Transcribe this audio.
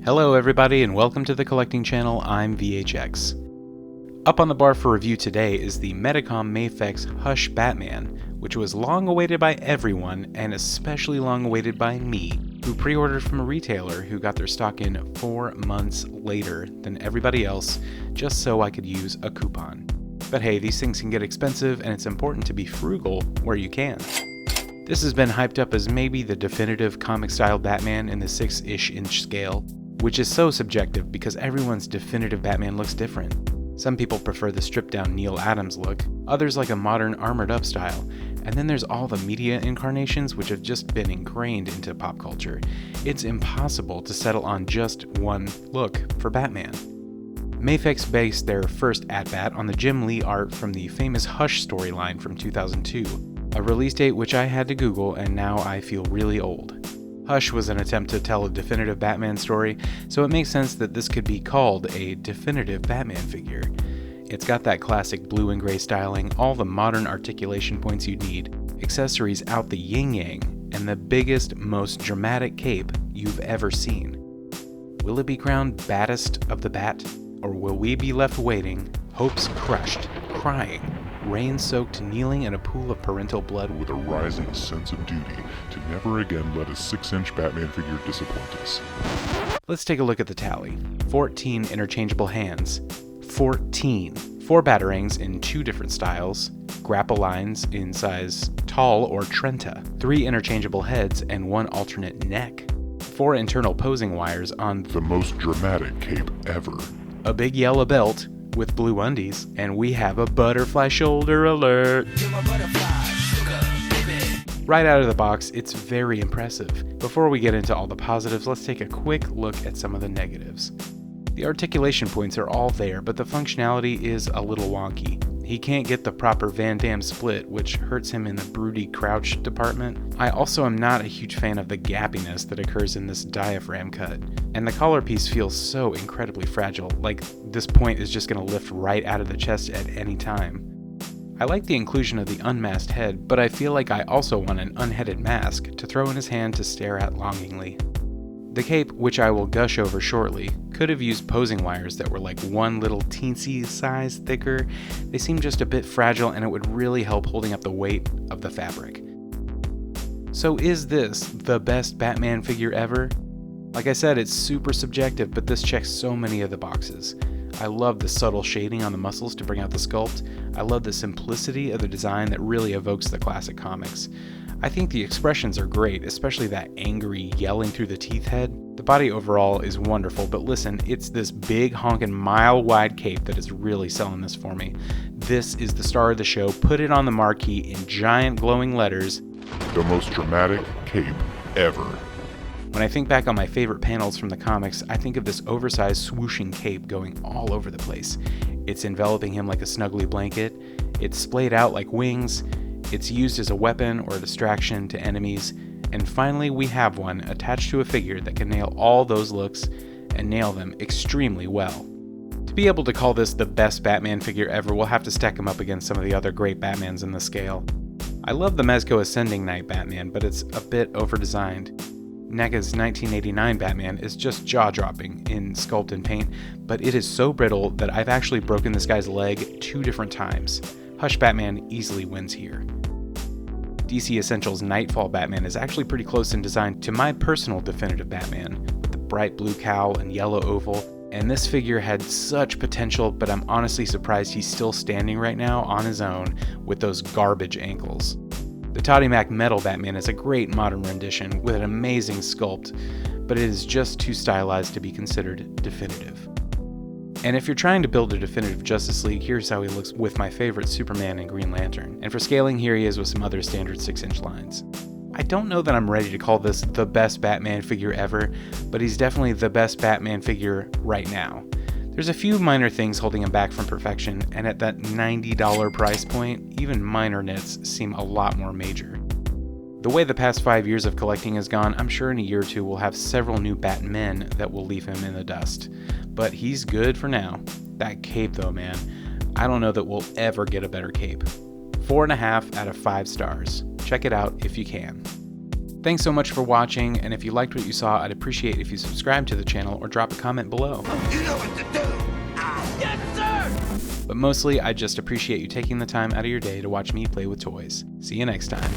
Hello everybody and welcome to the collecting channel. I'm VHX. Up on the bar for review today is the Medicom MAFEX Hush Batman, which was long awaited by everyone and especially long awaited by me, who pre-ordered from a retailer who got their stock in 4 months later than everybody else just so I could use a coupon. But hey, these things can get expensive and it's important to be frugal where you can. This has been hyped up as maybe the definitive comic-style Batman in the 6-ish inch scale, which is so subjective because everyone's definitive Batman looks different. Some people prefer the stripped-down Neil Adams look, others like a modern armored-up style, and then there's all the media incarnations which have just been ingrained into pop culture. It's impossible to settle on just one look for Batman. MAFEX based their first at-bat on the Jim Lee art from the famous Hush storyline from 2002, a release date which I had to Google and now I feel really old. Hush was an attempt to tell a definitive Batman story, so it makes sense that this could be called a definitive Batman figure. It's got that classic blue and gray styling, all the modern articulation points you'd need, accessories out the yin-yang, and the biggest, most dramatic cape you've ever seen. Will it be crowned baddest of the bat, or will we be left waiting, hopes crushed, crying, rain-soaked, kneeling in a pool of parental blood with a rising sense of duty to never again let a 6-inch Batman figure disappoint us? Let's take a look at the tally. 14 interchangeable hands. 14. 4 batarangs in 2 different styles. Grapple lines in size tall or Trenta. 3 interchangeable heads and 1 alternate neck. 4 internal posing wires on the most dramatic cape ever. A big yellow belt with blue undies, and we have a butterfly shoulder alert. Right out of the box, it's very impressive. Before we get into all the positives, let's take a quick look at some of the negatives. The articulation points are all there, but the functionality is a little wonky. He can't get the proper Van Damme split, which hurts him in the broody crouch department. I also am not a huge fan of the gappiness that occurs in this diaphragm cut. And the collar piece feels so incredibly fragile, like this point is just going to lift right out of the chest at any time. I like the inclusion of the unmasked head, but I feel like I also want an unheaded mask to throw in his hand to stare at longingly. The cape, which I will gush over shortly, could have used posing wires that were like one little teensy size thicker. They seem just a bit fragile and it would really help holding up the weight of the fabric. So is this the best Batman figure ever? Like I said, it's super subjective, but this checks so many of the boxes. I love the subtle shading on the muscles to bring out the sculpt. I love the simplicity of the design that really evokes the classic comics. I think the expressions are great, especially that angry yelling through the teeth head. The body overall is wonderful, but listen, it's this big honkin' mile-wide cape that is really selling this for me. This is the star of the show. Put it on the marquee in giant glowing letters. The most dramatic cape ever. When I think back on my favorite panels from the comics, I think of this oversized swooshing cape going all over the place. It's enveloping him like a snuggly blanket. It's splayed out like wings. It's used as a weapon or a distraction to enemies. And finally, we have one attached to a figure that can nail all those looks and nail them extremely well. To be able to call this the best Batman figure ever, we'll have to stack him up against some of the other great Batmans in the scale. I love the Mezco Ascending Knight Batman, but it's a bit over-designed. NECA's 1989 Batman is just jaw-dropping in sculpt and paint, but it is so brittle that I've actually broken this guy's leg 2 different times. Hush Batman easily wins here. DC Essentials Nightfall Batman is actually pretty close in design to my personal definitive Batman, with the bright blue cowl and yellow oval, and this figure had such potential, but I'm honestly surprised he's still standing right now on his own with those garbage ankles. The Toddy Mac Metal Batman is a great modern rendition with an amazing sculpt, but it is just too stylized to be considered definitive. And if you're trying to build a definitive Justice League, here's how he looks with my favorite Superman and Green Lantern. And for scaling, here he is with some other standard 6-inch lines. I don't know that I'm ready to call this the best Batman figure ever, but he's definitely the best Batman figure right now. There's a few minor things holding him back from perfection, and at that $90 price point, even minor nits seem a lot more major. The way the past 5 years of collecting has gone, I'm sure in a year or two we'll have several new Batmen that will leave him in the dust. But he's good for now. That cape though, man. I don't know that we'll ever get a better cape. 4.5 out of 5 stars. Check it out if you can. Thanks so much for watching, and if you liked what you saw, I'd appreciate if you subscribe to the channel or drop a comment below. You know what to do! Yes, sir! But mostly, I just appreciate you taking the time out of your day to watch me play with toys. See you next time.